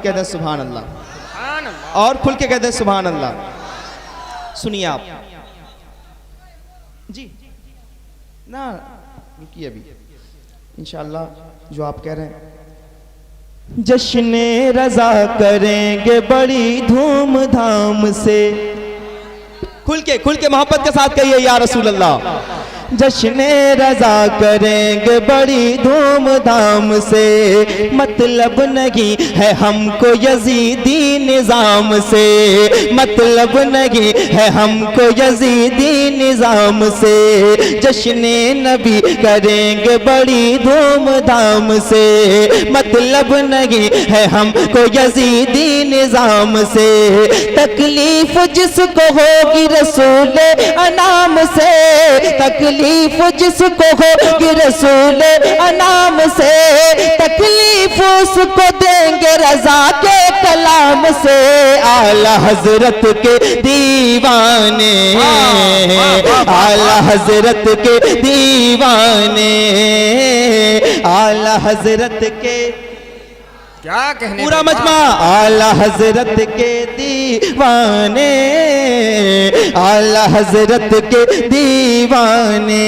कह दें सुभान अल्लाह, और खुल के कह दें सुभान अल्लाह। सुनिए आप जी ना, रुकिए अभी इंशाअल्लाह जो आप कह रहे हैं। जश्ने रज़ा करेंगे बड़ी धूमधाम से, खुल के मोहब्बत के साथ कहिए या रसूल अल्लाह। जश्ने रज़ा करेंगे बड़ी धूमधाम से, मतलब नहीं है हमको यजीदी निज़ाम से, मतलब नहीं है हमको यजीदी निज़ाम से। जश्ने नबी करेंगे बड़ी धूमधाम से, मतलब नहीं है हमको यजीदी निज़ाम से। तकलीफ जिसको होगी रसूल अनाम से, तकलीफ जिसको होगी रसूल अनाम से, तकलीफ उसको देंगे रज़ा के कलाम से। आला हजरत के दीवाने, आला हजरत के दीवाने, आला हजरत के क्या कहने पूरा मजमा, आला हजरत के दीवाने, आला हजरत के दीवाने,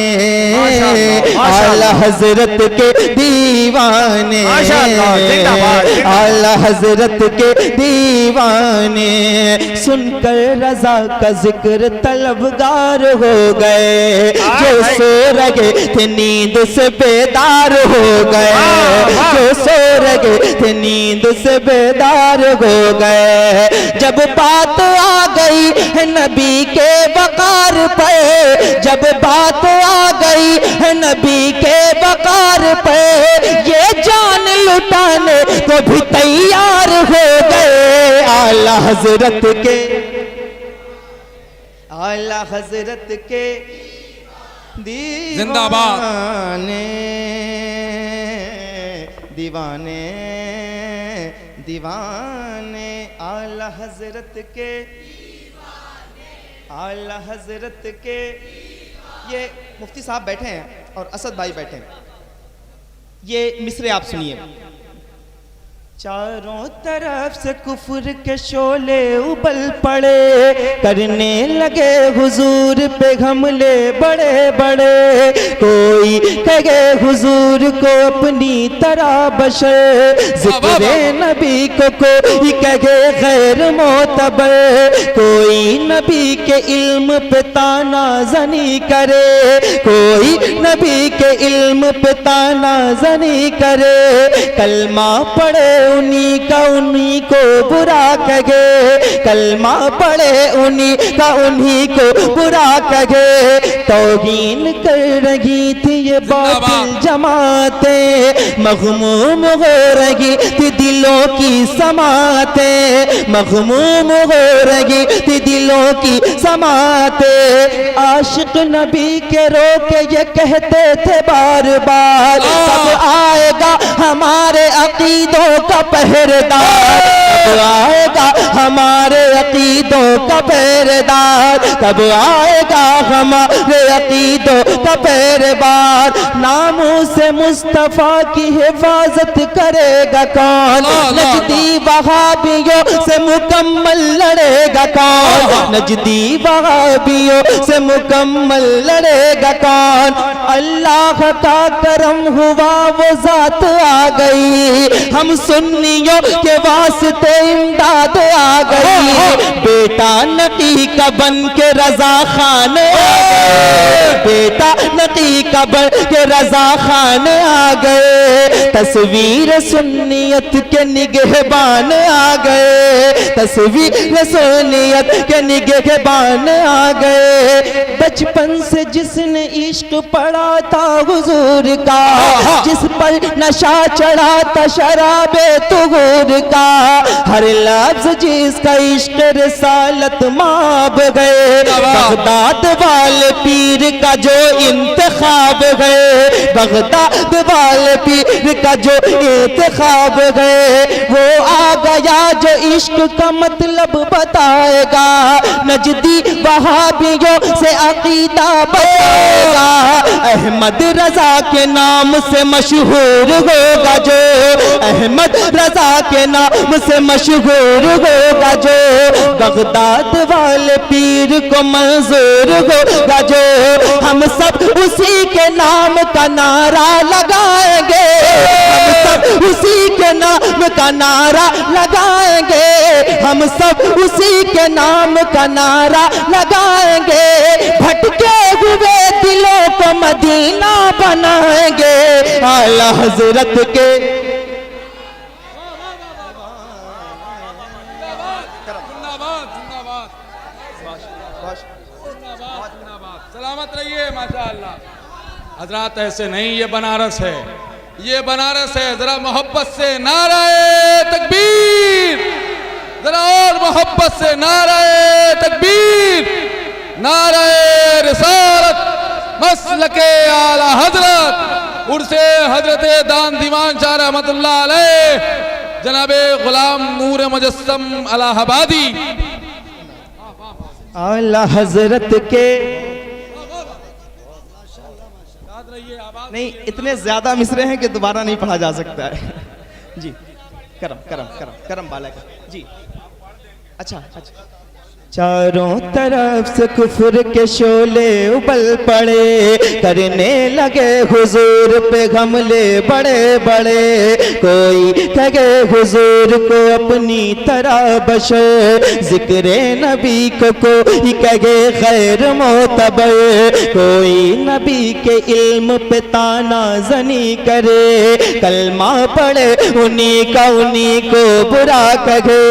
आला हजरत के दीवाने, आला हजरत के दीवाने। सुनकर रज़ा का जिक्र तलबगार हो गए, जो सो रहे थे नींद से बेदार हो गए, जो सो रहे थे नींद से बेदार हो गए। जब बात आ गई है नबी के वकार पे, जब बात आ गई है नबी के वकार पे, ये जान लुटाने को भी तैयार हो गए। आला हजरत के, आला हजरत के दीवाने, दीवाने दीवाने, आला हजरत के, आला हजरत के। ये मुफ्ती साहब बैठे हैं और असद भाई बैठे हैं, ये मिसरे आप सुनिए। चारों तरफ से कुफ्र के शोले उबल पड़े, करने लगे हुजूर पे हमले बड़े बड़े। कोई कहे हुजूर को अपनी तरह बशर, जिक्र नबी को कोई कहे गैर मोतबर, कोई नबी के इल्म पे ताना जनी करे, कोई नबी के इल्म पे ताना जनी करे। कलमा पढ़े उन्हीं का उन्हीं को बुरा कहे, कलमा पढ़े उन्हीं का उन्हीं को बुरा कहे। तौहीन कर रही थी ये बातिल जमातें, मग़मूम हो रही थी दिलों की समातें, मग़मूम हो रही थी दिलों की समातें। आशिक नबी के रोके ये कहते थे बार बार, कब आएगा हमारे अकीदों का पहरेदार, कब आएगा हमारे अकीदों का पहरेदार, कब आएगा हमारे अकीदों का पहरेदार। नामों से मुस्तफा की हिफाजत करेगा कौन, नजदी वहाबियों से मुकम्मल लड़ेगा कौन, नजदी वहाबियों से मुकम्मल लड़ेगा कौन। अल्लाह का करम हुआ वो जात आ गई, हम सुन्नियों के वास्ते इमदाद आ गई। बेटा नकी का बन के रजा खान आ गए, बेटा नकी का बन के रजा खान आ गए। तस्वीर सुन्नियत के निगहबान आ गए, तस्वीर सुन्नियत के निगहबान आ गए। बचपन से जिसने इश्क पढ़ा था हुजूर का, जिस पर नशा चढ़ा था शराबे तुगूर का, हर लफ्ज जिसका इश्क रिसालत माब गए। बगदाद वाले पीर का जो इंतखाब गए, बगदाद वाले पीर का जो इंतखाब गए, वो आ गए गया जो इश्क का मतलब बताएगा, नजदी वहाबियों से अकीदा बताएगा। अहमद रजा के नाम से मशहूर होगा जो, अहमद रजा के नाम से मशहूर होगा जो, बगदाद वाले पीर को मंजूर होगा जो। हम सब उसी के नाम का नारा लगाएंगे, हम सब उसी के नाम का नारा लगाएंगे, हम सब उसी के नाम का नारा लगाएंगे। भटके हुए दिलों को मदीना बनाएंगे आला हजरत के। सलामत रहिए माशाअल्लाह। हजरात ऐसे नहीं, ये बनारस है, ये बनारस है। जरा मोहब्बत से नाराए तकबीर, जरा और मोहब्बत से नाराए तकबीर, नाराए रिसालत, मसलके आला हजरत, उर्से हजरत दान दीवान शाह रहमतुल्लाह अलैह जनाबे गुलाम नूर मुजस्सम इलाहाबादी। आला हजरत के नहीं, इतने ज्यादा मिसरे हैं कि दोबारा नहीं पढ़ा जा सकता है। जी करम करम करम करम बालक जी। अच्छा अच्छा। चारों तरफ से कुफ्र के शोले उबल पड़े, करने लगे हुजूर पे हमले बड़े बड़े। कोई कहे हुजूर को अपनी तरह बशर, जिक्र नबी को कोई कहे खैर मोतबर। कोई नबी के इल्म पे ताना जनी करे, कलमा पढ़े उन्हीं को बुरा कहे।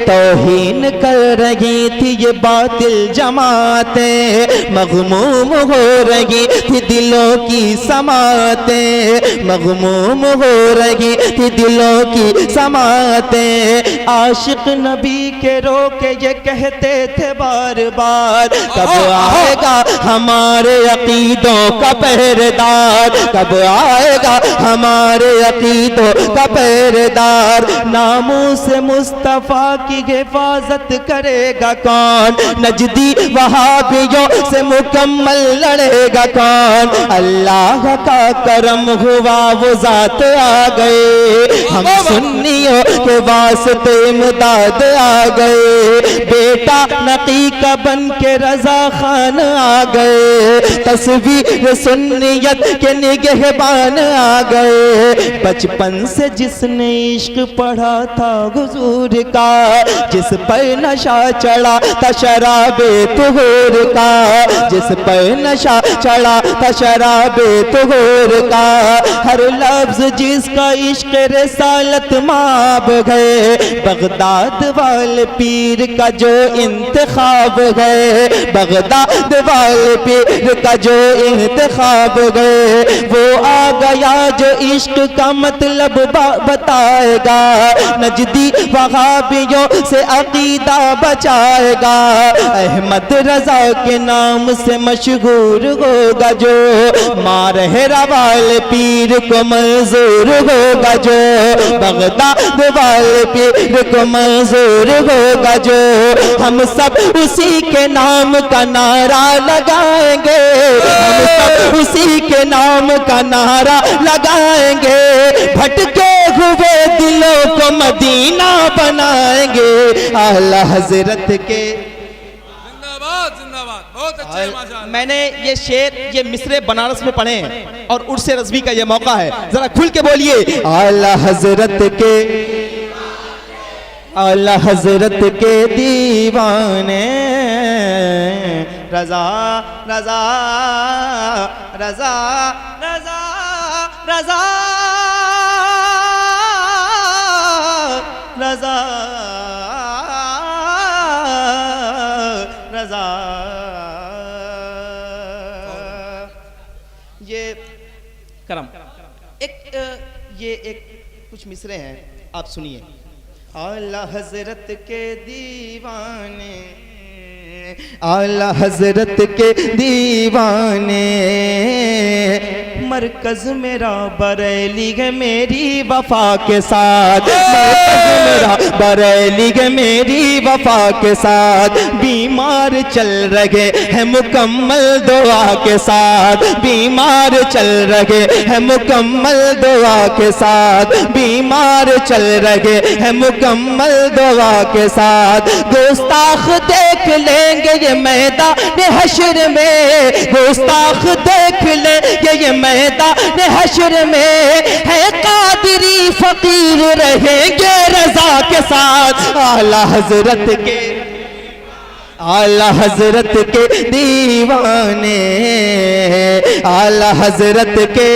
तौहीन कर रही थी ये बातिल जमातें, मग़मूम हो रही थी दिलों की समातें, मग़मूम हो रही थी दिलों की समातें। आशिक नबी के रोके ये कहते थे बार बार, कब आएगा हमारे अकीदों का पहरेदार, कब आएगा हमारे अकीदों का पहरेदार। नामूस मुस्तफ़ा की हिफाजत करेगा कौन, नजदी वहाबियों से मुकम्मल लड़ेगा कौन। अल्लाह का करम हुआ वो जात आ गए, हम सुन्नियों के वास्ते इमदाद आ गए। बेटा नकी का बन के रजा खान आ गए, तस्वीर सुन्नियत के निगहबान आ गए। बचपन से जिसने इश्क पढ़ा था हुजूर का, जिस पर नशा चढ़ा था शराबे तुहूर का, जिस पर नशा चढ़ा था शराबे तुहूर का। हर लफ्ज जिसका इश्क रिसालत माब है, बगदाद वाले पीर का जो इंतखाब है, बगदाद वाले पीर का जो इंतखाब है। वो आ गया जो इश्क का मतलब बताएगा, नजदी वहाबियों से अकीदा बचाएगा। अहमद रजा के नाम से मशहूर होगा जो, मारहरा वाले पीर को मंजूर होगा जो, बगदाद वाले पीर को मंजूर होगा जो। हम सब उसी के नाम का नारा लगाएंगे, हम सब उसी के नाम का नारा लगाएंगे। भटके हुए दिलों को मदीना बनाएंगे आला हजरत के। जिंदाबाद जिंदाबाद, बहुत अच्छे माशाअल्लाह। मैंने ये शेर, ये मिसरे बनारस में पढ़े हैं और उर्से रज़वी का ये मौका है, जरा खुल के बोलिए आला हजरत के, आला हजरत के दीवाने। रजा रजा रजा रजा रजा रजा रजा। ये करम ये एक कुछ मिसरे हैं, आप सुनिए। आला हजरत के दीवाने, आला हजरत के दीवाने, मरकज मेरा बरेली है मेरी वफा के साथ, मरकज मेरा बरेली है मेरी वफा के साथ, बीमार चल रहे हैं मुकम्मल दुआ के साथ, बीमार चल रहे हैं मुकम्मल दुआ के साथ, बीमार चल रहे हैं मुकम्मल दुआ के साथ। गुस्ताख देख लेंगे ये मैदान हश्र में, गुस्ताख देख लेंगे ये मैदान हश्र में, है कादरी फकीर रहेंगे रजा के साथ। आला हजरत के, आला हजरत के दीवाने, आला हजरत के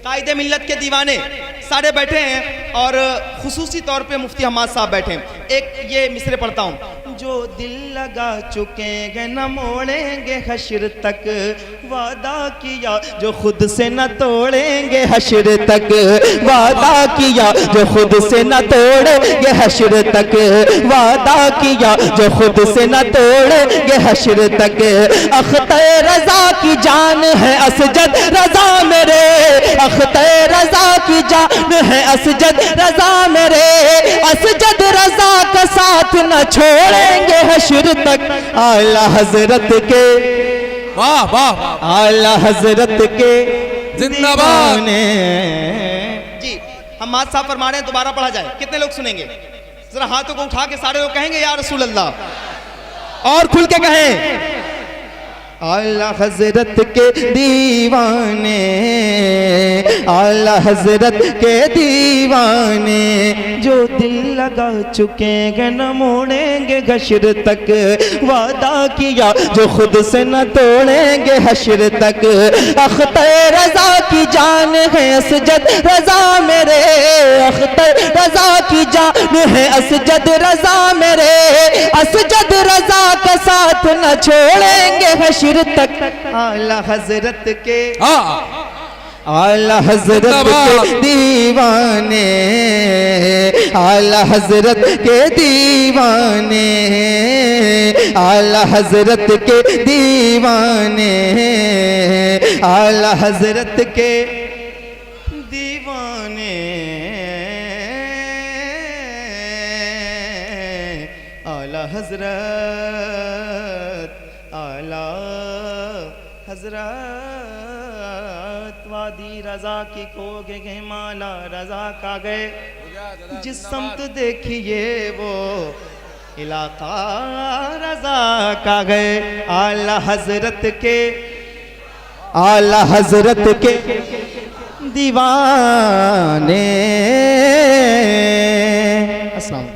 कायदे मिल्लत के दीवाने सारे बैठे हैं और खुसूसी तौर पे मुफ्ती हमाद साहब बैठे हैं। एक ये मिसरे पढ़ता हूँ। जो दिल लगा चुके हैं न मोड़ेंगे हश्र तक, वादा किया जो खुद से न तोड़ेंगे हश्र तक, वादा किया जो खुद से न तोड़ेंगे हश्र तक, वादा किया जो खुद से न तोड़ेंगे हश्र तक। अख्तर रजा की जान है असजद रजा मेरे, अख्तर रजा की जान है असजद रजा मेरे, असजद रजा का साथ न छोड़ेंगे हश्र तक। आला हजरत के, वाह वाह वाह, आला हजरत के जिंदाबाद। दीवाने। जी हमाद साहब फरमा रहे हैं दोबारा पढ़ा जाए, कितने लोग सुनेंगे? जरा हाथों को उठा के सारे लोग कहेंगे या रसूल अल्लाह, और खुल के कहें। आला हजरत के दीवाने, आला हजरत के दीवाने, जो दिल लगा चुके हैं न मोड़ेंगे हश्र तक, वादा किया जो खुद से न तोड़ेंगे हश्र तक। अख्तर रजा की जान है असजद रजा मेरे, अख्तर रजा की जान है असजद रजा मेरे, असजद रजा का साथ न छोड़ेंगे हश्र तक। आला हजरत के, आला हजरत के दीवाने, आला हजरत के दीवाने, आला हजरत के दीवाने, आला हजरत के दीवाने, आला हजरत, आला हजरत। वादी रजा की खोगे गए माला रजा का गए, जिस समत देखिए वो इलाका रजा का गए। आला हजरत के, आला हजरत के दीवाने। अस्सलाम।